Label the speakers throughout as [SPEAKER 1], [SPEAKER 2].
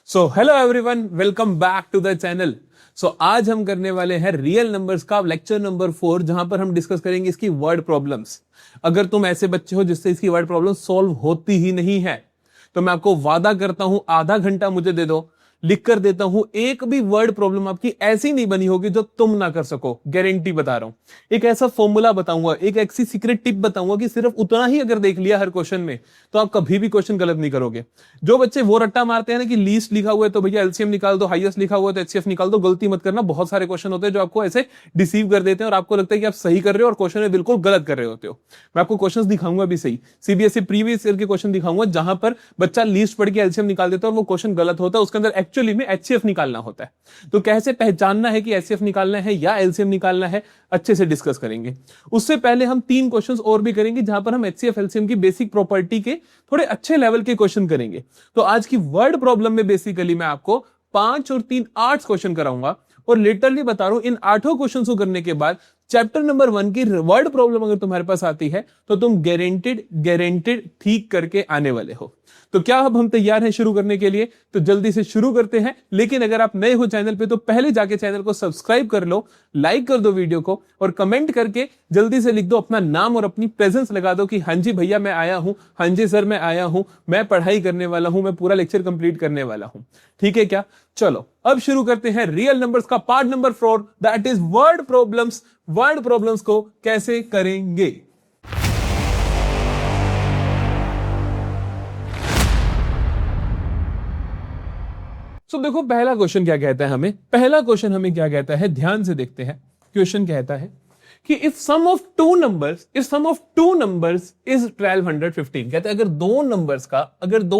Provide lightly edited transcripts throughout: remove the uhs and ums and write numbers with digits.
[SPEAKER 1] So hello everyone, welcome back to the channel. आज हम करने वाले हैं रियल नंबर्स का लेक्चर नंबर 4, जहां पर हम डिस्कस करेंगे इसकी वर्ड प्रॉब्लम्स। अगर तुम ऐसे बच्चे हो जिससे इसकी वर्ड प्रॉब्लम सॉल्व होती ही नहीं है, तो मैं आपको वादा करता हूं, आधा घंटा मुझे दे दो, लिख कर देता हूं, एक भी वर्ड प्रॉब्लम आपकी ऐसी नहीं बनी होगी जो तुम ना कर सको। गारंटी बता रहा हूं। एक ऐसा फॉर्मूला बताऊंगा, एक ऐसी सीक्रेट टिप बताऊंगा कि सिर्फ उतना ही अगर देख लिया हर क्वेश्चन में, तो आप कभी भी क्वेश्चन गलत नहीं करोगे। जो बच्चे वो रट्टा मारते हैं ना कि लीस्ट लिखा हुआ है तो भैया एलसीएम निकाल दो, हाईएस्ट लिखा हुआ है तो एचसीएफ निकाल दो, गलती मत करना। बहुत सारे क्वेश्चन होते हैं जो आपको ऐसे डिसीव कर देते हैं और आपको लगता है कि आप सही कर रहे हो और क्वेश्चन में बिल्कुल गलत कर रहे होते हो। मैं आपको क्वेश्चन दिखाऊंगा भी सही, सीबीएसई प्रीवियस ईयर के क्वेश्चन दिखाऊंगा, जहां पर बच्चा लीस्ट पढ़ के एलसीएम निकाल देता है और वो क्वेश्चन गलत होता है, उसके अंदर एक्चुअली में एचसीएफ निकालना होता है। तो कैसे पहचानना है कि एचसीएफ निकालना है या एलसीएम निकालना है, अच्छे से डिस्कस करेंगे। उससे पहले हम 3 क्वेश्चंस और भी करेंगे, जहां पर हम एचसीएफ एलसीएम की बेसिक प्रॉपर्टी के थोड़े अच्छे लेवल के क्वेश्चन करेंगे। तो आज की वर्ड प्रॉब्लम में बेसिकली मैं आपको 5 और 3 8 क्वेश्चन कराऊंगा और लिटरली बता रहा हूं, इन 8 क्वेश्चन को करने के बाद चैप्टर नंबर 1 की वर्ड प्रॉब्लम अगर तुम्हारे पास आती है तो तुम गारंटेड ठीक करके आने वाले हो। तो क्या अब हम तैयार हैं शुरू करने के लिए? तो जल्दी से शुरू करते हैं। लेकिन अगर आप नए हो चैनल पे तो पहले जाके चैनल को सब्सक्राइब कर लो, लाइक कर दो वीडियो को और कमेंट करके जल्दी से लिख दो अपना नाम और अपनी प्रेजेंस लगा दो कि हाँ जी भैया मैं आया हूं, हाँ जी सर मैं आया हूं, मैं पढ़ाई करने वाला हूं, मैं पूरा लेक्चर कंप्लीट करने वाला हूं। ठीक है क्या? चलो अब शुरू करते हैं रियल नंबर्स का part number 4, that is word problems. Word problems को कैसे करेंगे? देखो पहला क्वेश्चन क्या कहता है हमें, क्या कहता है, ध्यान से देखते हैं। क्वेश्चन कहता है कि if sum of two numbers is 1215, कहते हैं अगर दो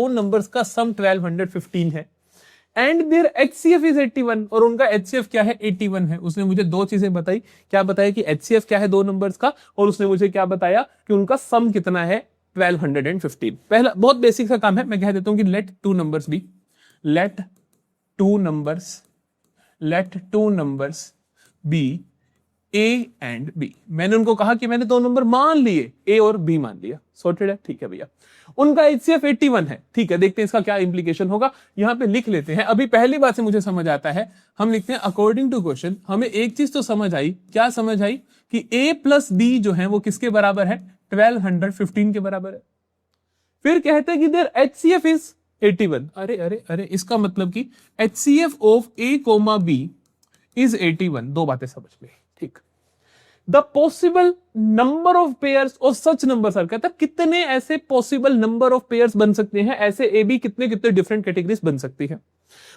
[SPEAKER 1] नंबर्स का सम 1215 है एंड देयर एचसीएफ इज 81, और उनका एचसीएफ क्या है? 81 है। उसने मुझे दो चीजें बताई। क्या बताया? कि एचसीएफ क्या है दो नंबर्स का, और उसने मुझे क्या बताया कि उनका सम कितना है? 1215। पहला बहुत बेसिक सा काम है, मैं कह देता हूं कि let two numbers be A and B. मैंने उनको कहा कि मैंने दो नंबर मान लिए, ए और बी मान लिया, सॉर्टेड है। ठीक है भैया, उनका एचसीएफ 81 है। ठीक है, देखते हैं इसका क्या इंप्लीकेशन होगा। यहां पे लिख लेते हैं। अभी पहली बात से मुझे समझ आता है, हम लिखते हैं अकॉर्डिंग टू क्वेश्चन। हमें एक चीज तो समझ आई। क्या समझ आई? कि ए प्लस बी जो है वो किसके बराबर है? 1215 के बराबर है। फिर कहते हैं कि देयर एचसीएफ इज 81। अरे इसका मतलब कि HCF of A comma B is 81। दो बातें समझ में। ठीक। The possible number of pairs of such number sir, कहता है कितने ऐसे पॉसिबल नंबर ऑफ पेयर्स बन सकते हैं, ऐसे ए बी कितने डिफरेंट कैटेगरीज बन सकती है।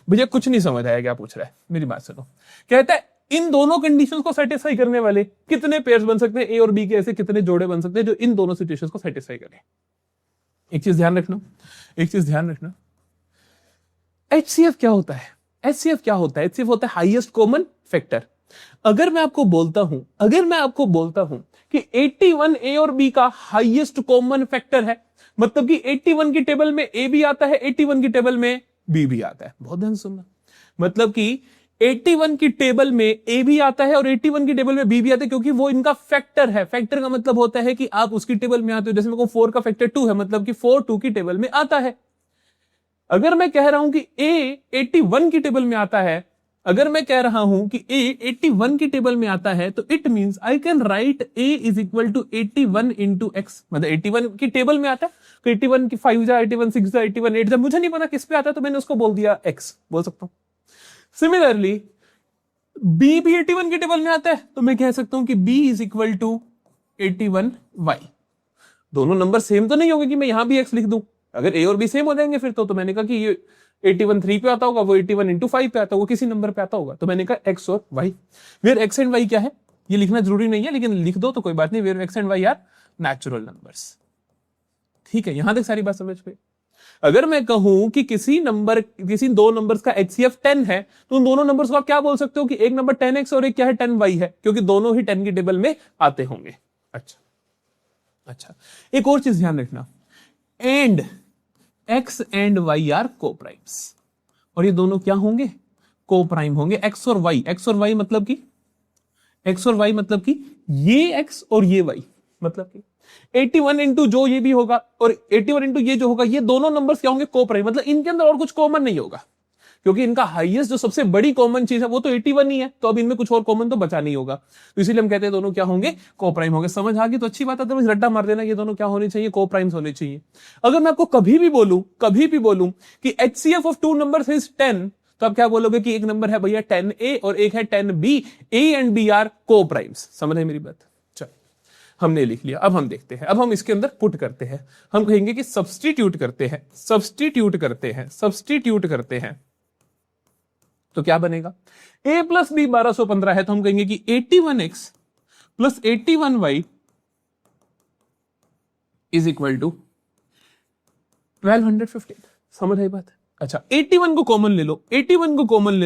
[SPEAKER 1] भैया कुछ नहीं समझ आया, क्या पूछ रहा है? मेरी बात सुनो। कहता है इन दोनों कंडीशंस को सेटिस्फाई करने वाले कितने पेयर्स बन सकते हैं, ए और बी के ऐसे कितने जोड़े बन सकते हैं जो इन दोनों सिचुएशंस को सेटिस्फाई करें। एक चीज ध्यान रखना, एचसीएफ क्या होता है? एचसीएफ होता है हाईएस्ट कॉमन फैक्टर। अगर मैं आपको बोलता हूं कि 81 ए और बी का हाईएस्ट कॉमन फैक्टर है, मतलब कि 81 की टेबल में ए भी आता है, 81 की टेबल में बी भी आता है। बहुत ध्यान सुनना। मतलब कि 81 की टेबल में ए भी आता है और 81 की टेबल में बी भी आता है, क्योंकि वो इनका फैक्टर है। फैक्टर का मतलब होता है कि आप उसकी टेबल में आते हो। जैसे मेरे को 4 का फैक्टर 2 है, मतलब कि 4 2 की टेबल में आता है। अगर मैं कह रहा हूं कि ए 81 की टेबल में आता है, तो it means I can write A is equal to 81 into X. मतलब 81 की टेबल में आता है तो 81 की 5 जा, 81 6 जा, 81 8 जा, मुझे नहीं पता किस पे आता है, तो मैंने उसको बोल दिया एक्स, बोल सकता हूं। सिमिलरली बी भी 81 की टेबल में आता है, तो मैं कह सकता हूं कि B is equal to 81 Y. दोनों नंबर सेम तो नहीं होंगे कि मैं यहां भी एक्स लिख दूं। अगर ए और बी सेम हो जाएंगे फिर तो मैंने कहा कि ये 81 3 पे आता होगा, वो 81 इंटू 5 पे आता होगा, किसी नंबर पे आता होगा, तो मैंने कहा एक्स और Y. Where X and Y क्या है ये लिखना जरूरी नहीं है, लेकिन लिख दो तो कोई बात नहीं। Where X and Y are natural numbers. ठीक है, यहां तक सारी बात समझ पे। अगर मैं कहूं कि किसी दो नंबर्स का एचसीएफ 10 है, तो उन दोनों नंबर्स को आप क्या बोल सकते हो कि एक नंबर 10x और एक क्या है 10y है, क्योंकि दोनों ही 10 की टेबल में आते होंगे। अच्छा, एक और चीज ध्यान रखना, and X and Y are coprimes, और ये दोनों क्या होंगे? को प्राइम होंगे। एक्स और वाई मतलब कि ये एक्स और ये वाई, मतलब कि 81 इंटू जो ये भी होगा और 81 इंटू ये जो होगा, ये दोनों नंबर्स क्या होंगे? को प्राइम। मतलब इनके अंदर और कुछ कॉमन नहीं होगा। क्योंकि इनका हाईएस्ट जो सबसे बड़ी कॉमन चीज है वो तो 81 ही है, तो अब इनमें कुछ और कॉमन तो बचा नहीं होगा, तो इसीलिए हम कहते हैं दोनों क्या होंगे, कोप्राइम होंगे। समझ आ गई तो अच्छी बात है, तो रट्टा मार देना, ये दोनों क्या होने चाहिए, कोप्राइम्स होने चाहिए। अगर मैं आपको कभी भी बोलूं कि HCF of two numbers is 10, तो आप क्या बोलोगे कि एक नंबर है भैया 10A और एक है 10B, A and B are coprimes. समझ है मेरी बात? चल, हमने लिख लिया। अब हम देखते हैं, अब हम इसके अंदर पुट करते हैं। हम कहेंगे कि सब्स्टिट्यूट करते हैं, तो क्या बनेगा, A प्लस बी 1215 है, तो हम कहेंगे कि 81x plus 81y is equal to 1215। समझ आई बात? अच्छा, 81 को कॉमन ले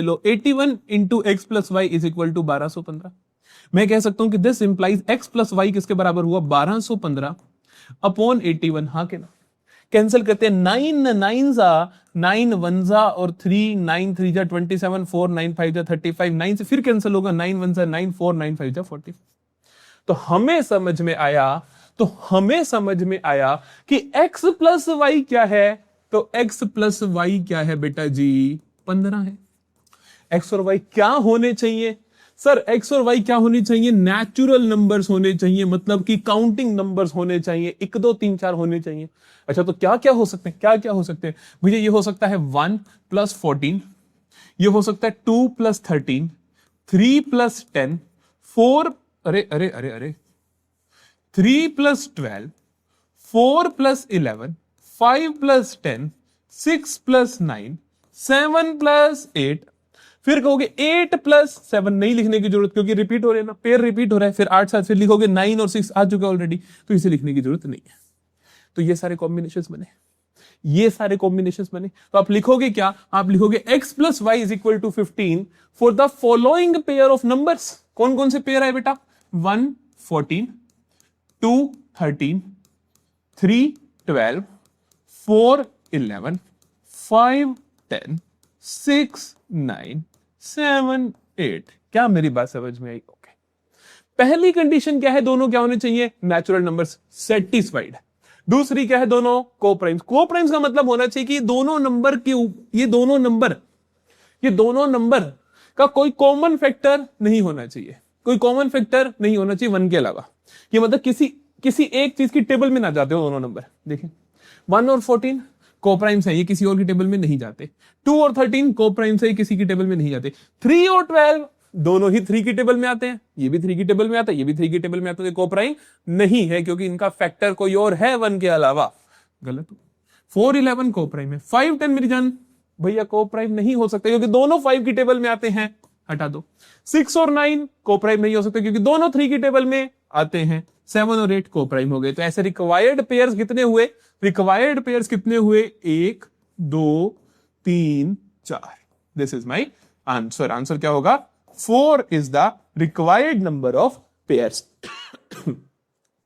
[SPEAKER 1] लो, 81 into X plus Y is equal to 1215। मैं कह सकता हूं कि this implies X plus Y किसके बराबर हुआ, 1215 अपॉन 81। हाँ के ना, कैंसिल करते हैं, 9 9 जा 9 1 जा और 3 9 3 जा 27, 4 9 5 जा 35, 9 से फिर कैंसिल होगा, 9 1 जा 9, 4 9 5 जा 40। तो हमें समझ में आया कि x प्लस वाई क्या है, तो x प्लस वाई क्या है बेटा जी, 15 है। x और y क्या होने चाहिए सर, x और y क्या होने चाहिए, नेचुरल नंबर्स होने चाहिए, मतलब कि काउंटिंग नंबर्स होने चाहिए, 1 2 3 4 होने चाहिए। अच्छा, तो क्या क्या हो सकते हैं, भैया ये हो सकता है 1 प्लस 14, ये हो सकता है 2 प्लस 13, 3 प्लस 10, 4 अरे 3 plus 12, 4 plus 11, 5 plus 10, 6 plus 9, 7 plus 8, फिर कहोगे 8 प्लस 7, नहीं लिखने की जरूरत क्योंकि रिपीट हो रहे हैं ना, पेयर रिपीट हो रहा है, फिर 8 साथ फिर लिखोगे 9 और 6 आ चुका ऑलरेडी, तो इसे लिखने की जरूरत नहीं है। तो ये सारे कॉम्बिनेशंस बने, तो आप लिखोगे क्या, आप लिखोगे x plus Y is equal to 15 for the following pair of numbers. कौन कौन से पेयर है बेटा, 1 14, 2 13, 3 12, 4 11, 5 10, 6 9, 7 8। क्या मेरी बात समझ में आई? ओके, पहली कंडीशन क्या है, दोनों क्या होने चाहिए, नेचुरल नंबर्स, सेटिस्फाइड। दूसरी क्या है, दोनों कोप्राइम्स। कोप्राइम्स का मतलब होना चाहिए कि ये दोनों नंबर का कोई कॉमन फैक्टर नहीं होना चाहिए, 1 के अलावा। ये मतलब किसी एक चीज की टेबल में ना जाते हो दोनों नंबर। देखिए 1 और 14 कोप्राइम्स है, ये किसी और की टेबल में नहीं जाते। 2 और 13 कोप्राइम्स है, ये किसी की टेबल में नहीं जाते। 3 और 12 दोनों ही 3 की टेबल में आते हैं, ये भी 3 की टेबल में आता है, ये भी 3 की टेबल में आता है, कोप्राइम नहीं है क्योंकि इनका फैक्टर कोई और है 1 के अलावा। गलत। 4 11 कोप्राइम है, 5 10 मेरी जान भैया कोप्राइम नहीं हो सकता क्योंकि दोनों 5 की टेबल में आते हैं, हटा दो। 6 और 9 कोप्राइम नहीं हो सकते क्योंकि दोनों 3 की टेबल में आते हैं। 7 और 8 कोप्राइम हो गए। तो ऐसे रिक्वायर्ड पेयर्स कितने हुए, 1 2 3 4। This is my answer. Answer क्या होगा, 4 is the required number of pairs।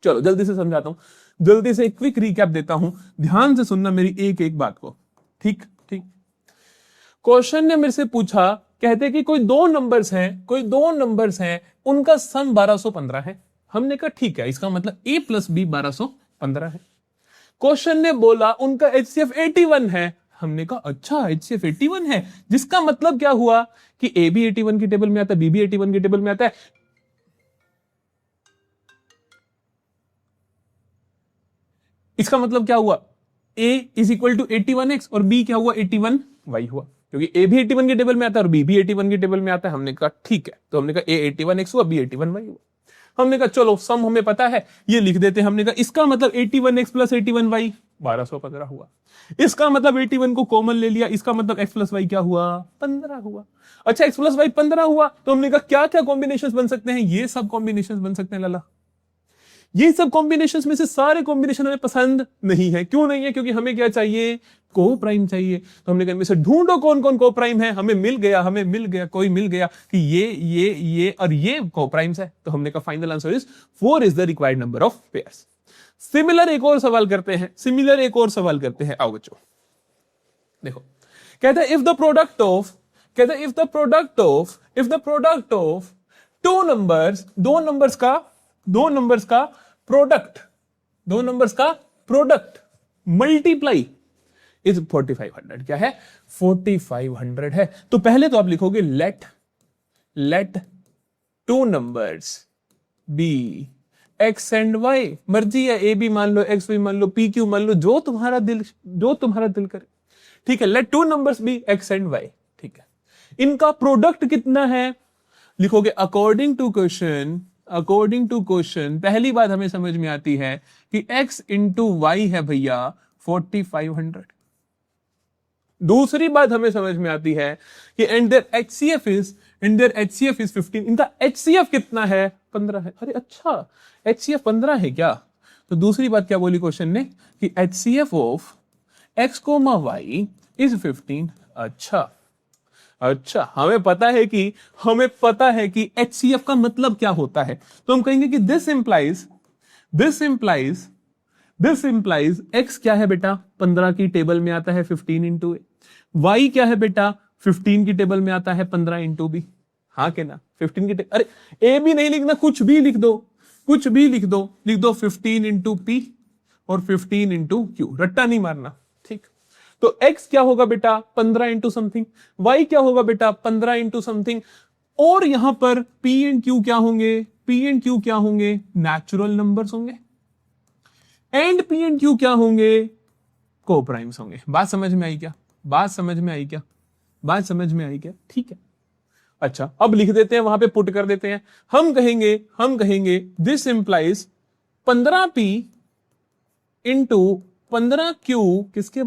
[SPEAKER 1] चलो जल्दी से समझाता हूं, जल्दी से एक क्विक रिकैप देता हूं, ध्यान से सुनना मेरी एक एक बात को। ठीक। क्वेश्चन ने मेरे से पूछा, कहते कि कोई दो नंबर्स हैं, उनका सम 1215 है। हमने कहा ठीक है, इसका मतलब a प्लस बी 1215 है। क्वेश्चन ने बोला उनका HCF 81 है। हमने कहा अच्छा HCF 81 है, जिसका मतलब क्या हुआ कि A भी 81 की टेबल में आता है, B भी 81 की टेबल में आता है। इसका मतलब क्या हुआ, A is equal to 81x और B क्या हुआ, 81y हुआ, क्योंकि A भी 81 की टेबल में आता है और B भी 81 की टेबल में आता है। हमने कहा ठीक है, तो हमने कहा A 81x हुआ, B 81y हुआ। हमने कहा चलो सम हमें पता है, ये लिख देते हैं। हमने कहा इसका मतलब 81x प्लस 81y 1215 हुआ। इसका मतलब 81 को कॉमन ले लिया, इसका मतलब x प्लस वाई क्या हुआ, 15 हुआ। अच्छा x प्लस वाई 15 हुआ, तो हमने कहा क्या क्या कॉम्बिनेशंस बन सकते हैं, ये सब कॉम्बिनेशंस बन सकते हैं। लाला ये सब कॉम्बिनेशंस में से सारे कॉम्बिनेशन हमें पसंद नहीं है। क्यों नहीं है, क्योंकि हमें क्या चाहिए, को प्राइम चाहिए। तो हमने कहा इनमें से ढूंढो कौन कौन को प्राइम है। हमें मिल गया कि ये और ये को प्राइम्स है। तो हमने कहा final answer is 4 is the required number of pairs. Similar एक और सवाल करते हैं, आओ बच्चों देखो। कहता है इफ द प्रोडक्ट ऑफ दो नंबर्स का प्रोडक्ट मल्टीप्लाई इज 4500। क्या है? 4500 है। तो पहले तो आप लिखोगे let two numbers be X and Y, मर्जी है, ए बी मान लो, एक्स बी मान लो, पी क्यू मान लो, जो तुम्हारा दिल करे। ठीक है, let two numbers be X and Y. ठीक है, इनका प्रोडक्ट कितना है? लिखोगे अकॉर्डिंग टू क्वेश्चन पहली बात हमें समझ में आती है कि x इंटू वाई है भैया 4500। दूसरी बात हमें समझ में आती है कि एंड देयर HCF इज 15। इनका HCF कितना है? 15 है। अरे अच्छा, HCF 15 है क्या? तो दूसरी बात क्या बोली क्वेश्चन ने कि HCF of x, y is 15। अच्छा, हमें पता है कि HCF का मतलब क्या होता है। तो हम कहेंगे कि दिस इंप्लाइज x क्या है बेटा? 15 की टेबल में आता है 15 इंटू ए। y क्या है बेटा? 15 की टेबल में आता है 15 इंटू बी। हाँ के ना? 15 की टेबल, अरे ए भी नहीं लिखना, कुछ भी लिख दो। लिख दो 15 इंटू पी और 15 इंटू क्यू, रट्टा नहीं मारना। ठीक, तो x क्या होगा बेटा? 15 इंटू समथिंग। y क्या होगा बेटा? 15 इंटू समथिंग। और यहां पर p एंड q क्या होंगे? नेचुरल नंबर्स होंगे। एंड p एंड q क्या होंगे? को प्राइम्स होंगे। बात समझ में आई क्या? ठीक है। अच्छा, अब लिख देते हैं, वहां पे पुट कर देते हैं। हम कहेंगे this implies 15p into 15q किसके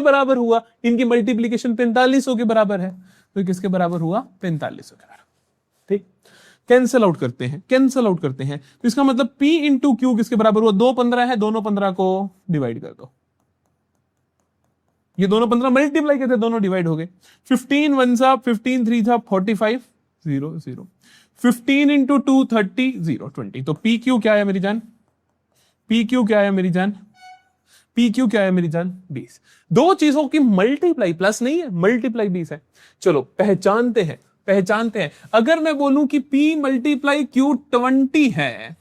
[SPEAKER 1] बराबर हुआ? इनकी मल्टीप्लीकेशन 4500 के बराबर है, तो किसके बराबर हुआ? 4500 के बराबर। ठीक, कैंसल आउट करते हैं। तो इसका मतलब p इंटू क्यू किसके बराबर हुआ? 2 15 है, दोनों 15 को डिवाइड कर दो। ये दोनों 15 मल्टीप्लाई करते, दोनों डिवाइड हो गए। 15 1 सा 15 3 सा 45 0 0। 15 इंटू 2 30 0 20। तो पी क्यू क्या है मेरी जान? पी क्यू क्या है मेरी जान? 20। दो चीजों की मल्टीप्लाई प्लस नहीं है, मल्टीप्लाई 20 है। चलो पहचानते हैं। अगर मैं बोलूं कि P मल्टीप्लाई Q 20 है,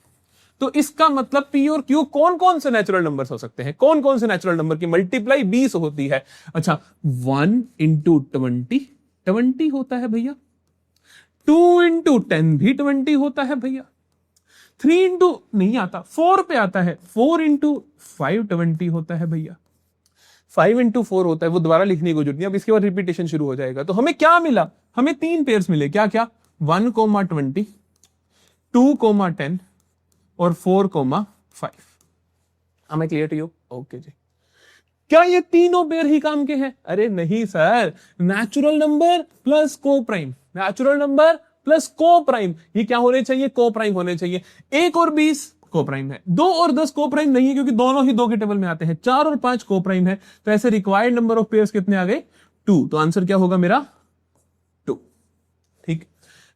[SPEAKER 1] तो इसका मतलब P और Q कौन से नेचुरल नंबर्स हो सकते हैं? कौन से नेचुरल नंबर की मल्टीप्लाई 20 होती है? अच्छा, 1 इंटू 20 होता है भैया। 2 इंटू 10 भी 20 होता है भैया। 3 इंटू नहीं आता, 4 पे आता है। 4 इंटू 5 20 होता है भैया। 5 इंटू 4 होता है, वो दोबारा लिखने की जरूरत नहीं, अब इसके बाद रिपीटेशन शुरू हो जाएगा। तो हमें क्या मिला? हमें 3 पेयर्स मिले। क्या? 1, 20, 2, 10 और 4, 5। हमें क्लियर टू यू? ओके जी। क्या ये तीनों पेयर ही काम के हैं? अरे नहीं सर, नेचुरल नंबर प्लस को प्राइम, ये क्या होने चाहिए? को प्राइम होने चाहिए। 1 और 20 को प्राइम है, 2 और 10 को प्राइम नहीं है, क्योंकि दोनों ही 2 के टेबल में आते हैं। 4 और 5 को प्राइम है, तो ऐसे रिक्वायर्ड नंबर ऑफ पेयर्स कितने आ गए? 2। तो आंसर क्या होगा मेरा? 2। ठीक,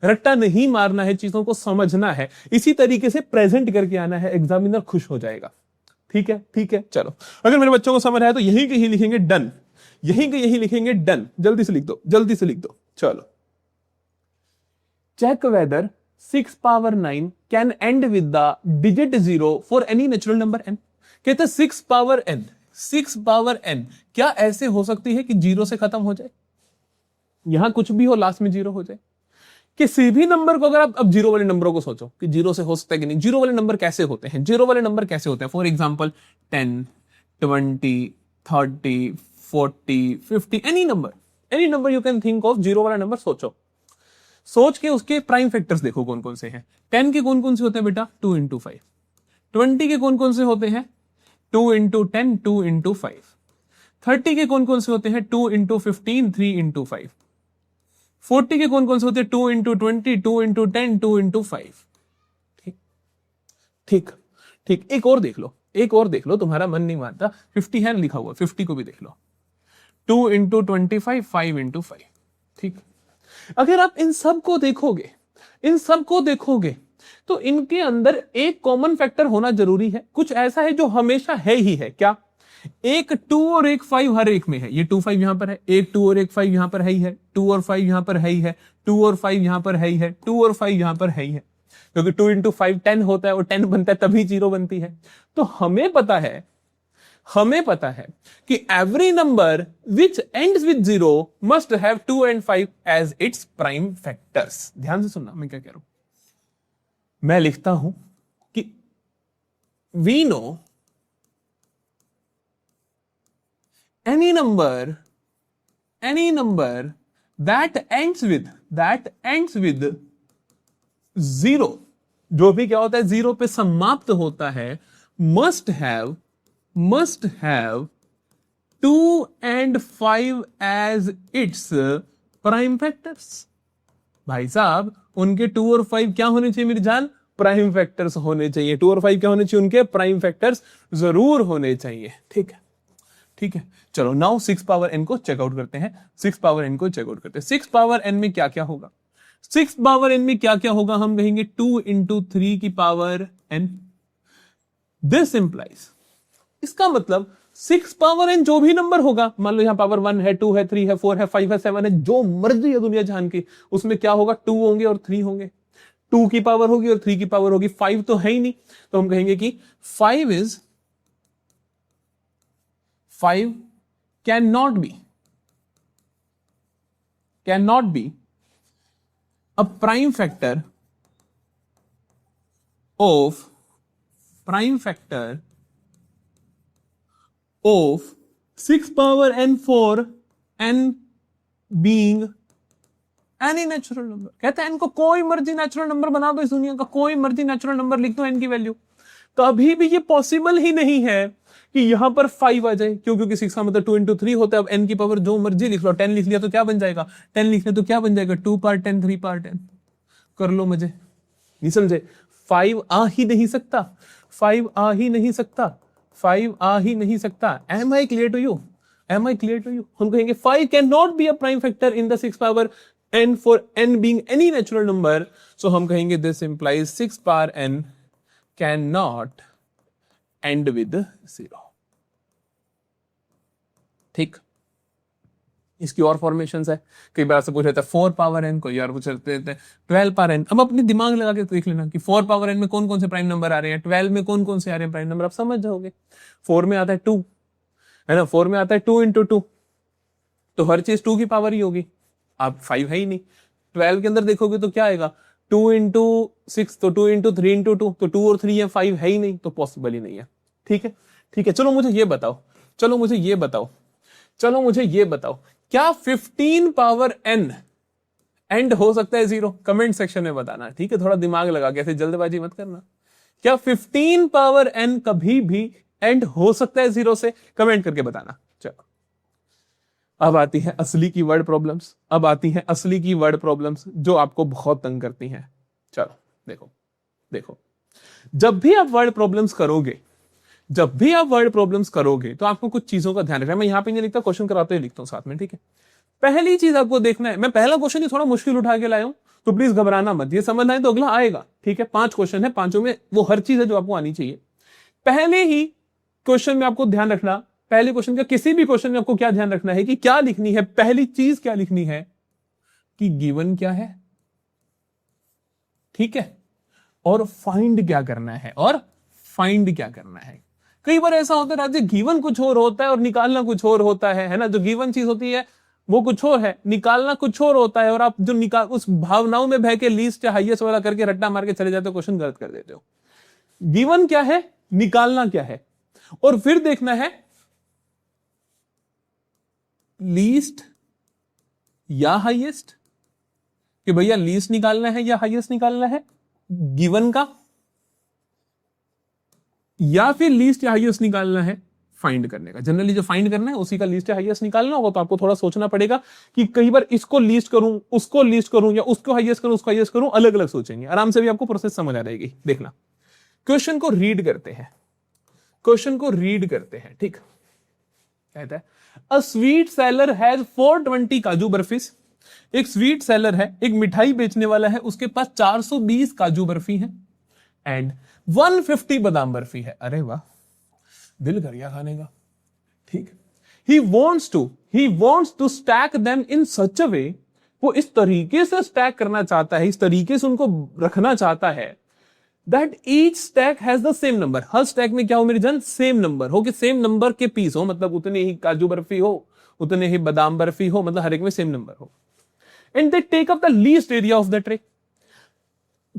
[SPEAKER 1] रट्टा नहीं मारना है, चीजों को समझना है, इसी तरीके से प्रेजेंट करके आना है, एग्जामिनर खुश हो जाएगा। ठीक है। चलो, अगर मेरे बच्चों को समझ आया तो यहीं के ही लिखेंगे डन, जल्दी से लिख दो। चलो, check whether 6 power 9 can end with the digit 0 for any natural number n। कहते 6 पावर n क्या ऐसे हो सकती है कि 0 से खत्म हो जाए? यहां कुछ भी हो, लास्ट में 0 हो जाए। किसी भी नंबर को, अगर आप अब 0 वाले नंबरों को सोचो कि 0 से हो सकता है कि नहीं। 0 वाले नंबर कैसे होते हैं? For example 10, 20, 30, 40, 50, any number you can think of. 0 वाला नंबर सोच के उसके प्राइम फैक्टर्स देखो कौन से हैं। 10 के कौन से होते हैं बेटा? 2 इंटू 5। 20 के कौन से होते हैं? 2 इंटू 10, 2 इंटू 5। 30 के कौन से होते हैं? 2 इंटू 15, 3 इंटू 5। 40 के कौन से होते हैं? 2 इंटू 20, 2 इंटू 10, 2 इंटू 5। ठीक, एक और देख लो, तुम्हारा मन नहीं मानता। 50 है लिखा हुआ, 50 को भी देख लो। 2 इंटू 25, 5 इंटू 5। ठीक, अगर आप इन सब को देखोगे तो इनके अंदर एक कॉमन फैक्टर होना जरूरी है। कुछ ऐसा है जो हमेशा है ही है। क्या? एक 2 और एक 5 हर एक में है। ये 2 5 यहां पर है, एक 2 और एक 5 यहां पर है ही है, 2 और 5 यहां पर है ही है, 2 और 5 यहां पर है ही है, 2 और 5 यहां पर है ही है। क्योंकि 2 इंटू 5 10 होता है और 10 बनता है, तभी 0 बनती है। तो हमें पता है हमें पता है कि every number which ends with 0 must have 2 and 5 as its prime factors. ध्यान से सुनना मैं क्या कह रहा हूं। मैं लिखता हूं कि we know any number that ends with 0, जो भी क्या होता है 0 पे समाप्त होता है, must have 2 and 5 as its prime factors। भाई साहब उनके 2 और 5 क्या होने चाहिए मेरी जान? प्राइम फैक्टर्स होने चाहिए। 2 और 5 क्या होने चाहिए? उनके प्राइम फैक्टर्स जरूर होने चाहिए। ठीक है, ठीक है। चलो नाउ 6 पावर n को चेकआउट करते हैं। 6 पावर n को चेकआउट करते हैं। 6 पावर n में क्या क्या होगा? 6 पावर n में क्या क्या होगा? हम कहेंगे 2 into 3 की पावर n। दिस इंप्लाइज, इसका मतलब 6 पावर n जो भी नंबर होगा, मान लो यहां पावर 1 है, 2 है, 3 है, 4 है, 5 है, 7 है, जो मर्जी है दुनिया जहान की, उसमें क्या होगा? 2 होंगे और 3 होंगे। 2 की पावर होगी और 3 की पावर होगी। 5 तो है ही नहीं, तो हम कहेंगे कि 5 cannot be a prime factor of 6 power n for n being any natural number. कहते हैं इनको कोई मर्जी नेचुरल नंबर बना दो, इस दुनिया का कोई मर्जी नेचुरल नंबर लिख दो, एन की वैल्यू। कभी भी ये पॉसिबल ही नहीं है कि यहां पर 5 आ जाए। क्यों? क्योंकि 6 का मतलब 2 into 3 होता है। अब n की पावर जो मर्जी लिख लो। 10 लिख लिया तो क्या बन जाएगा? 10 लिख लिया तो क्या बन जाएगा? 2 पार 10, 3 पार 10। कर लो मजे, नहीं समझे? 5 आ ही नहीं सकता, 5 आ ही नहीं सकता, 5 आ ही नहीं सकता। Am I clear to you? Am I clear to you? हम कहेंगे 5 can not be a prime factor in the 6 power n for n being any natural number, so हम कहेंगे this implies 6 power n cannot end with 0। ठीक, इसकी और formations है। कई बार से पूछ रहे थे 4 पावर n, कोई और पूछ रहे थे 12 पावर n। अब अपनी दिमाग लगा के देख लेना कि 4 पावर n में कौन कौन से प्राइम नंबर आ रहे हैं, 12 में कौन कौन से आ रहे हैं प्राइम नंबर, आप समझ जाओगे। 4 में आता है 2, है ना, 4 में आता है 2 into 2, तो हर चीज 2 की पावर ही होगी। आप 5 है ही नहीं। 12 के अंदर देखोगे तो क्या आएगा? 2 into 6, तो 2 into 3 into 2, तो 2 और 3 है, 5 है ही नहीं, तो पॉसिबल ही नहीं है। ठीक है, ठीक है। चलो मुझे ये बताओ, क्या 15 पावर n एंड हो सकता है 0? कमेंट सेक्शन में बताना। ठीक है, थोड़ा दिमाग लगा के, ऐसे जल्दबाजी मत करना। क्या 15 पावर n कभी भी एंड हो सकता है 0 से? कमेंट करके बताना। चलो अब आती है असली की वर्ड प्रॉब्लम्स, जो आपको बहुत तंग करती हैं। चलो देखो, जब भी आप वर्ड प्रॉब्लम्स करोगे तो आपको कुछ चीजों का ध्यान रखना है। मैं यहां पे नहीं लिखता, क्वेश्चन कराते हुए लिखता हूं साथ में। ठीक है, पहली चीज आपको देखना है, मैं पहला क्वेश्चन ही थोड़ा मुश्किल उठा के लाया हूं, तो प्लीज घबराना मत। ये समझ आए तो अगला आएगा। ठीक है, 5 क्वेश्चन है, 5 में वो हर चीज है जो आपको आनी चाहिए। पहले ही क्वेश्चन में आपको ध्यान रखना, पहले क्वेश्चन का किसी भी क्वेश्चन में आपको क्या ध्यान रखना है कि क्या लिखनी है। पहली चीज क्या लिखनी है कि गिवन क्या है, ठीक है, और फाइंड क्या करना है। कई बार ऐसा होता है राज्य, गिवन कुछ और होता है और निकालना कुछ और होता है ना। जो गिवन चीज होती है वो कुछ और है, निकालना कुछ और होता है, और आप जो उस भावनाओं में बह के लीस्ट या हाईएस्ट वाला करके रट्टा मार के चले जाते हो, क्वेश्चन गलत कर देते हो। गिवन क्या है, निकालना क्या है, और फिर देखना है लीस्ट या हाईएस्ट, कि भैया लीस्ट निकालना है या हाईएस्ट निकालना है गिवन का, या फिर लीस्ट या हाईएस्ट निकालना है फाइंड करने का। जनरली जो फाइंड करना है उसी का लीस्ट या हाईएस्ट निकालना होगा। तो आपको थोड़ा सोचना पड़ेगा कि कई बार इसको लीस्ट करूं, उसको लीस्ट करूं, या उसको हाईएस्ट करूं, उसको हाईएस्ट करूं, अलग अलग सोचेंगे। आराम से भी आपको प्रोसेस समझ आ जाएगी। देखना, क्वेश्चन को रीड करते हैं। ठीक, कहता है अ स्वीट सेलर हैज 420 काजू बर्फीज। एक स्वीट सेलर है, एक मिठाई बेचने वाला है, उसके पास 420 काजू बर्फी है एंड 150 बादाम बर्फी है। अरे वाह, दिल कर गया खाने का। ठीक, he wants to stack them in such a way, वो इस तरीके से स्टैक करना चाहता है, इस तरीके से उनको रखना चाहता है that each stack has the same number, her stack में क्या हो मेरी जान, सेम नंबर हो, कि सेम नंबर के पीस हो, मतलब उतने ही काजू बर्फी हो, उतने ही बादाम बर्फी हो, मतलब हर एक में सेम नंबर हो। And they take up the least area of the tray,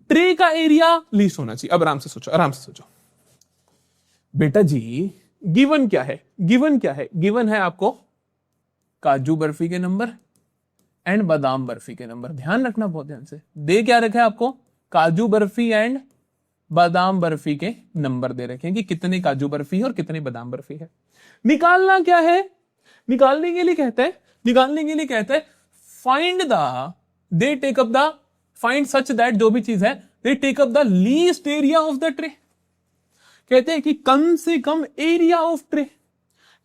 [SPEAKER 1] tray का एरिया लीस्ट होना चाहिए। अब आराम से सोचो, आराम से सोचो बेटा जी, गिवन क्या है, गिवन क्या है, गिवन है आपको काजू बर्फी के नंबर एंड बादाम बर्फी के नंबर। ध्यान रखना बहुत ध्यान से, दे क्या रखा है आपको, काजू बर्फी एंड बादाम बर्फी के नंबर दे रखे हैं कि कितने काजू बर्फी है और कितनी बादाम बर्फी है। निकालना क्या है, निकालने के लिए कहते हैं, निकालने के लिए कहते हैं find the, they take up the, find such that, जो भी चीज है, they take up the least area of the tray. कहते हैं कि कम से कम एरिया ऑफ ट्रे,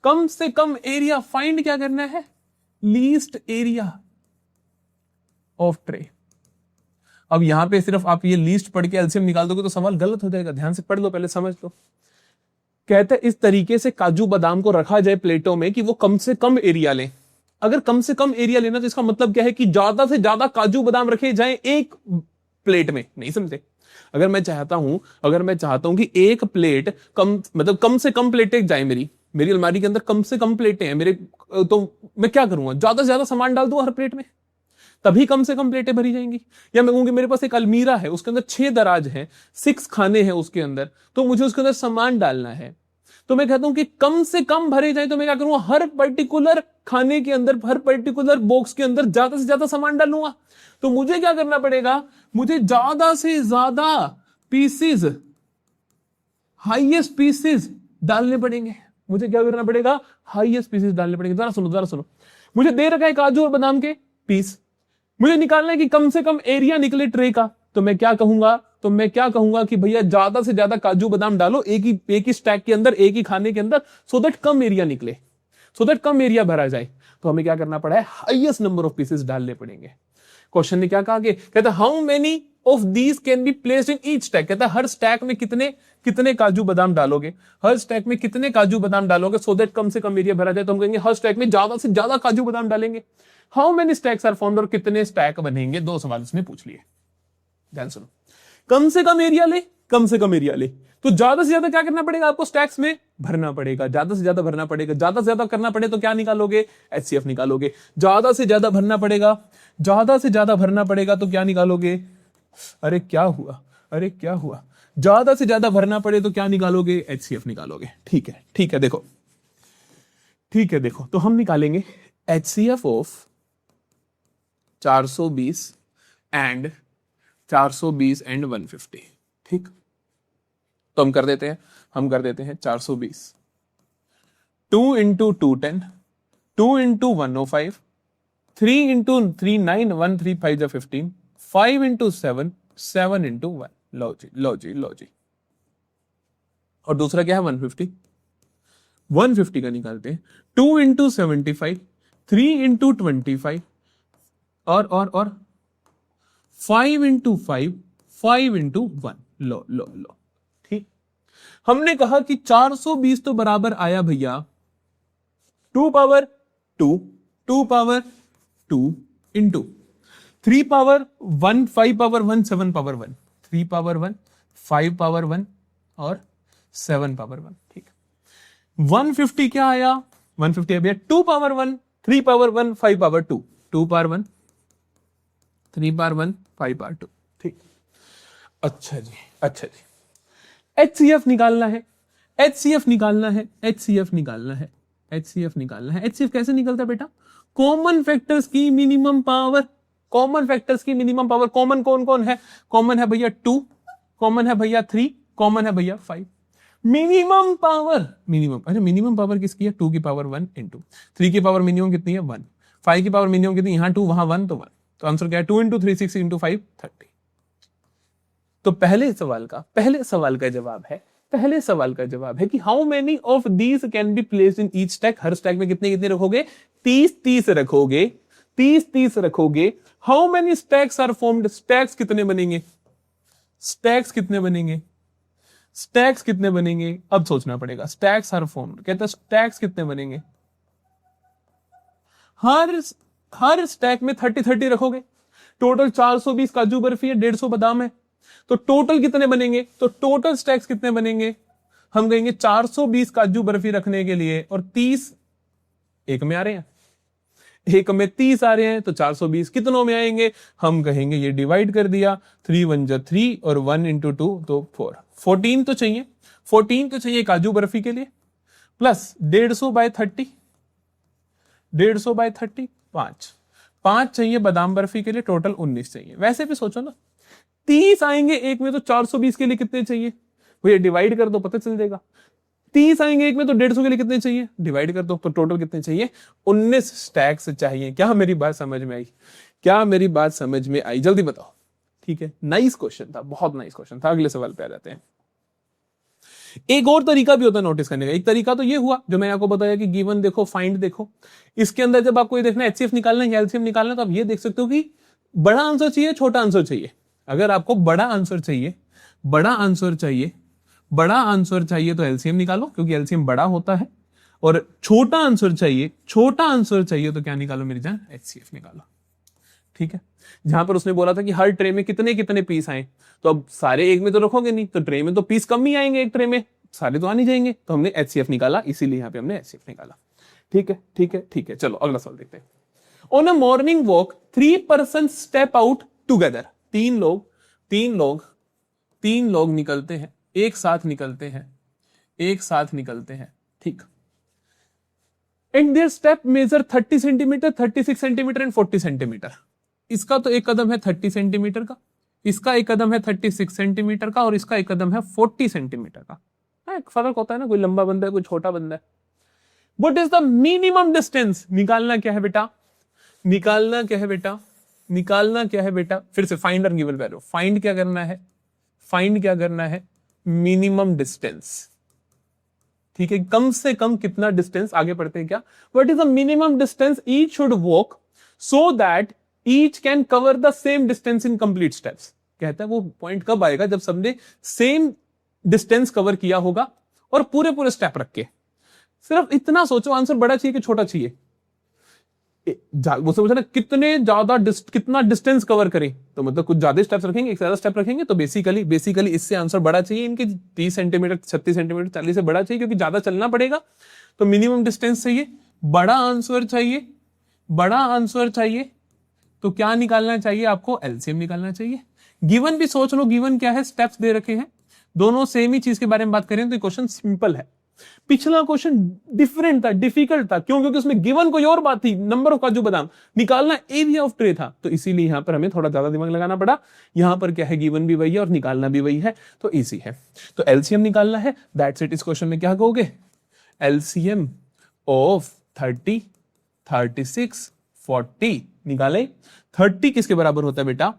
[SPEAKER 1] कम से कम एरिया, फाइंड क्या करना है, लीस्ट एरिया ऑफ ट्रे। अब यहां पे सिर्फ आप ये लीस्ट पढ़ के एलसीएम निकाल दोगे तो सवाल गलत हो जाएगा, ध्यान से पढ़ लो, पहले समझ लो। कहते हैं इस तरीके से काजू बादाम को रखा जाए प्लेटों में कि वो कम से कम एरिया लें। अगर कम से कम एरिया लेना तो इसका मतलब क्या है कि ज्यादा से ज्यादा काजू बादाम रखे जाएं एक प्लेट में, नहीं समझे। अगर मैं चाहता हूं कि एक प्लेट कम, मतलब कम से कम प्लेटें जाए, मेरी अलमारी के अंदर कम से कम प्लेटें हैं मेरे, तो मैं क्या करूंगा, ज्यादा से ज्यादा सामान डाल दूं हर प्लेट में, तभी कम से कम प्लेटें भरी जाएंगी। या मैं कहूंगी मेरे पास एक अलमीरा है, उसके अंदर 6 दराज है, 6 खाने हैं उसके अंदर, तो मुझे उसके अंदर सामान डालना है, तो मैं कहता हूं कि कम से कम भरे जाए, तो मैं क्या करूंगा, हर पर्टिकुलर खाने के अंदर, हर पर्टिकुलर बॉक्स के अंदर ज्यादा से ज्यादा सामान डालूंगा। तो मुझे क्या करना पड़ेगा, मुझे ज्यादा से ज्यादा पीसेस, हाईएस्ट पीसेस डालने पड़ेंगे। मुझे क्या करना पड़ेगा, हाईएस्ट पीसेस डालने पड़ेंगे। जरा सुनो, जरा सुनो, मुझे दे रखा है काजू और बादाम के पीस, मुझे निकालना है कि कम से कम एरिया निकले ट्रे का, तो मैं क्या कहूंगा, कि भैया ज्यादा से ज्यादा काजू बादाम डालो एक ही स्टैक के अंदर, एक ही खाने के अंदर, सो दैट कम एरिया निकले, सो दैट कम एरिया भरा जाए। तो हमें क्या करना पड़ा है, हाईएस्ट नंबर ऑफ पीसेस डालने पड़ेंगे। क्वेश्चन ने क्या कहा, कहता how many of these can be placed in each stack, कहता हर स्टैक में कितने काजू बादाम डालोगे, हर स्टैक में कितने काजू बादाम डालोगे, सो दैट कम से कम एरिया भरा जाए। तो हम कहेंगे हर स्टैक में ज्यादा से ज्यादा काजू बादाम डालेंगे। How many stacks are formed, और कितने स्टैक बनेंगे, 2 सवाल इसमें पूछ लिए। ध्यान सुनो, कम से कम एरिया ले, कम से कम एरिया ले, तो ज्यादा से ज्यादा क्या करना पड़ेगा, आपको स्टैक्स में भरना पड़ेगा, ज्यादा से ज्यादा भरना पड़ेगा। ज्यादा से ज्यादा करना पड़े तो क्या निकालोगे, एचसीएफ निकालोगे। ज्यादा से ज्यादा भरना पड़ेगा, ज्यादा से ज्यादा भरना पड़ेगा तो क्या निकालोगे, अरे क्या हुआ, अरे क्या हुआ, ज्यादा से ज्यादा भरना पड़े तो क्या निकालोगे, एचसीएफ निकालोगे। ठीक है, ठीक है, देखो, ठीक है, देखो, तो हम निकालेंगे एचसीएफ ऑफ 420 एंड 150। ठीक, तो हम कर देते हैं 420, 2 इंटू 210, 2 इंटू 105, 3 इंटू 3 9 1 3 5 जा 15, 5 इंटू 7 7 इंटू 1। लो जी। और दूसरा क्या है, 150 का निकालते हैं, 2 इंटू 75, 3 इंटू 25 और 5 इंटू 5 5 इंटू 1। लो, ठीक। हमने कहा कि 420 तो बराबर आया भैया 2 power 2 into 3 power 1 5 power 1 7 power 1, 3 power 1 5 power 1 और 7 पावर 1। ठीक, 150 क्या आया, 150 है भैया 2 power 1 3 power 1 5 power 2, 2 power 1 3 power 1 5 power 2। ठीक, अच्छा जी। एचसीएफ निकालना है, एचसीएफ कैसे निकलता है बेटा, कॉमन फैक्टर्स की मिनिमम पावर, कॉमन कौन है, कॉमन है भैया 2, कॉमन है भैया 3, कॉमन है भैया 5। मिनिमम पावर किसकी है, 2 की पावर 1 इंटू 3 की पावर मिनिमम कितनी है 1, 5 की पावर मिनिमम कितनी, यहां 2 वहां 1 तो 1, तो आंसर क्या है 2 इंटू 3 6 इंटू 5 30। तो पहले सवाल का जवाब है कि how many of these can be placed in each stack, हर स्टैक में कितने रखोगे, 30 रखोगे। How many stacks are formed, stacks कितने बनेंगे, अब सोचना पड़ेगा। स्टैक्स आर फॉर्म्ड, कहता है स्टैक्स कितने बनेंगे, हर स्टैक में 30 रखोगे। टोटल 420 काजू बर्फी है, 150 बादाम है, तो टोटल कितने बनेंगे, तो टोटल स्टैक्स कितने बनेंगे, हम कहेंगे 420 काजू बर्फी रखने के लिए, और 30 एक में आ रहे हैं, एक में 30 आ रहे हैं, तो 420 कितनों में आएंगे, हम कहेंगे ये डिवाइड कर दिया, 3 1 जा 3 और 1 इंटू 2 तो 4, 14 तो चाहिए, 14 तो चाहिए काजू बर्फी के लिए, प्लस 150 बाय 30, 150 बाय 30 5 चाहिए बादाम बर्फी के लिए, टोटल 19 चाहिए। वैसे भी सोचो ना, 30 आएंगे एक में, तो 420 के लिए कितने चाहिए, भैया डिवाइड कर दो पता चल जाएगा। 30 आएंगे एक में, तो 150 के लिए कितने चाहिए, डिवाइड कर दो, तो टोटल कितने चाहिए, 19 स्टैक्स चाहिए। क्या मेरी बात समझ में आई, क्या मेरी बात समझ में आई, जल्दी बताओ। ठीक है, नाइस क्वेश्चन था, बहुत नाइस क्वेश्चन था। अगले सवाल पे आ जाते हैं। एक और तरीका भी होता है नोटिस करने का। एक तरीका तो ये हुआ जो मैंने आपको बताया कि गिवन देखो, फाइंड देखो। इसके अंदर जब आपको ये देखना है एचसीएफ निकालना है या एलसीएम निकालना है, तो आप ये देख सकते हो कि बड़ा आंसर चाहिए, छोटा आंसर चाहिए। अगर आपको बड़ा आंसर चाहिए, बड़ा आंसर चाहिए, बड़ा आंसर चाहिए, तो एलसीएम निकालो क्योंकि एलसीएम बड़ा होता है। और छोटा आंसर चाहिए, छोटा आंसर चाहिए, तो क्या निकालो मेरी जान, एचसीएफ निकालो। ठीक है, जहां पर उसने बोला था कि हर ट्रे में कितने कितने पीस आए, तो अब सारे एक में तो रखोगे नहीं, तो ट्रे में तो पीस कम ही आएंगे, एक ट्रे में सारे तो आ नहीं जाएंगे, तो हमने एचसीएफ निकाला, इसीलिए यहां पे हमने एचसीएफ निकाला। ठीक है, ठीक है, ठीक है, चलो अगला सवाल देखते हैं। On a morning walk 3 person step out together. तीन लोग निकलते हैं, एक साथ निकलते हैं, एक साथ निकलते हैं। ठीक, and there step measure 30 centimetre, 36 centimetre and 40 centimetre. इसका तो एक कदम है 30 सेंटीमीटर का, इसका एक कदम है 36 सेंटीमीटर का, और इसका एक कदम है 40 सेंटीमीटर का। एक फर्क होता है ना, कोई लंबा बंदा है, कोई छोटा बंदा है। What is the minimum distance, निकालना क्या है बेटा, निकालना क्या है बेटा, निकालना क्या है बेटा। फिर से फाइंड और गिवन वैल्यू, फाइंड क्या करना है, फाइंड क्या करना है, मिनिमम डिस्टेंस। ठीक है, कम से कम कितना डिस्टेंस, आगे पढ़ते हैं क्या, what is the minimum distance each should walk so that each can cover the same distance in complete steps. कहता है वो पॉइंट कब आएगा, जब सबने सेम डिस्टेंस कवर किया होगा और पूरे पूरे स्टेप रख के। सिर्फ इतना सोचो, आंसर बड़ा चाहिए कि छोटा चाहिए, वो समझ ना, कितने ज्यादा कितना डिस्टेंस कवर करें, तो मतलब कुछ ज्यादा स्टेप्स रखेंगे, एक ज्यादा स्टेप रखेंगे, तो बेसिकली इससे आंसर बड़ा चाहिए, इनके 30 सेंटीमीटर 36 सेंटीमीटर 40 से बड़ा चाहिए, क्योंकि ज्यादा चलना पड़ेगा, तो मिनिमम डिस्टेंस चाहिए, बड़ा आंसर चाहिए, बड़ा आंसर चाहिए। तो क्या निकालना चाहिए आपको, एलसीएम निकालना चाहिए। गिवन भी सोच लो, गिवन क्या है, स्टेप्स दे रखे हैं, दोनों सेम ही चीज के बारे में बात करें, तो क्वेश्चन सिंपल है। पिछला क्वेश्चन डिफरेंट था, डिफिकल्ट था, क्यों, क्योंकि उसमें गिवन कोई और बात थी, नंबर ऑफ काजू बादाम, निकालना एरिया ऑफ ट्रे था, तो इसीलिए यहां पर हमें थोड़ा ज्यादा दिमाग लगाना पड़ा। यहां पर क्या है, गिवन भी वही है और निकालना भी वही है, तो इजी है। तो एलसीएम निकालना है, दैट्स इट। इस क्वेश्चन में क्या कहोगे, एलसीएम ऑफ 30, 36, 40 निकाले। 30 किसके बराबर होता है बेटा,